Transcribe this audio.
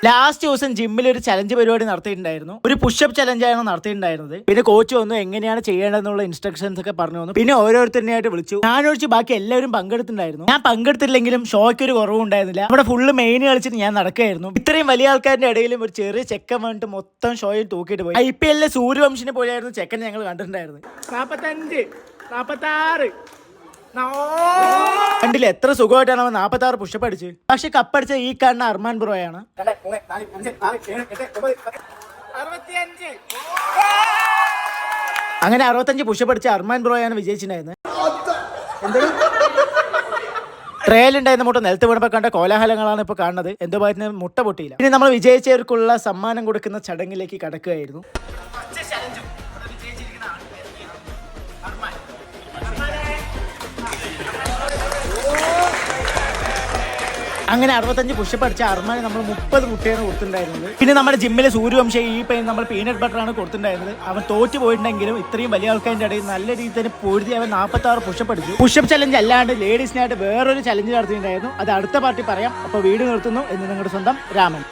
Last ദിവസം ജിമ്മിൽ ഒരു ചലഞ്ച് പരിപാടി നടത്തിയിട്ടുണ്ടായിരുന്നു. ഒരു പുഷപ്പ് ചലഞ്ചാണ് നടത്തിയിട്ടുണ്ടായിരുന്നത്. പിന്നെ കോച്ച് വന്നു എങ്ങനെയാണ് ചെയ്യേണ്ടതെന്നുള്ള ഇൻസ്ട്രക്ഷൻസ് ഒക്കെ പറഞ്ഞു തന്നു. പിന്നെ ഓരോരുത്തരെയായിട്ട് വിളിച്ചു. ഞാനൊഴിച്ച് ബാക്കി എല്ലാവരും പങ്കെടുത്തിട്ടുണ്ടായിരുന്നു. ഞാൻ പങ്കെടുത്തില്ലെങ്കിലും ഷോയ്ക്ക് ഒരു കുറവുണ്ടായിരുന്നില്ല. അവിടെ ഫുള്ള് മെയിൻ കളിച്ചിട്ട് ഞാൻ നടക്കുകയായിരുന്നു. ഇത്രയും വലിയ ആൾക്കാരുടെ ഇടയിലും ഒരു ചെറിയ ചെക്കൻ വന്നിട്ട് മൊത്തം ഷോയിൽ തൂക്കിയിട്ട് പോയി. IPL സൂര്യവംശിനെ പോലെയായിരുന്നു ചെക്കൻ ഞങ്ങൾ കണ്ടിട്ടുണ്ടായിരുന്നത്. 45, 46 കണ്ടില്ല എത്ര സുഖമായിട്ടാണ് അവൻ 46 പുഷപ്പ് അടിച്ച്. പക്ഷെ കപ്പടിച്ച ഈ കാണുന്ന അർമാൻ ബ്രോയാണ്. അങ്ങനെ 65 പുഷപ്പ് അടിച്ച അർമാൻ ബ്രോയാണ് വിജയിച്ചിട്ടുണ്ടായിരുന്നത്. ട്രയലുണ്ടായിരുന്ന മുട്ട നിലത്ത് വീണപ്പോൾ കണ്ട കോലാഹലങ്ങളാണ് ഇപ്പോൾ കാണുന്നത്. എന്തോ ഭാഗത്തിന് മുട്ട പൊട്ടിയില്ല. ഇനി നമ്മൾ വിജയിച്ചവർക്കുള്ള സമ്മാനം കൊടുക്കുന്ന ചടങ്ങിലേക്ക് കടക്കുകയായിരുന്നു. അങ്ങനെ 65 പുഷപ്പ് അടിച്ച അർമാന് നമ്മൾ 30 മുട്ടയാണ് കൊടുത്തിട്ടുണ്ടായിരുന്നത്. പിന്നെ നമ്മുടെ ജിമ്മിലെ സൂര്യവംശം ഈ നമ്മൾ പീനട്ട് ബട്ടറാണ് കൊടുത്തിട്ടുണ്ടായിരുന്നത്. അവൻ തോറ്റു പോയിട്ടുണ്ടെങ്കിലും ഇത്രയും വലിയ ആൾക്കാരുടെ ഇടയിൽ നല്ല രീതിയിൽ തന്നെ പൊഴുതി അവൻ 46 പുഷപ്പ് അടിച്ചു. പുഷപ്പ് ചലഞ്ച് അല്ലാണ്ട് ലേഡീസിനായിട്ട് വേറൊരു ചലഞ്ച് നടത്തിയിട്ടുണ്ടായിരുന്നു. അത് അടുത്ത പാർട്ടി പറയാം. അപ്പോൾ വീഡിയോ നിർത്തുന്നു എന്ന് നിങ്ങളുടെ സ്വന്തം രാമൻ.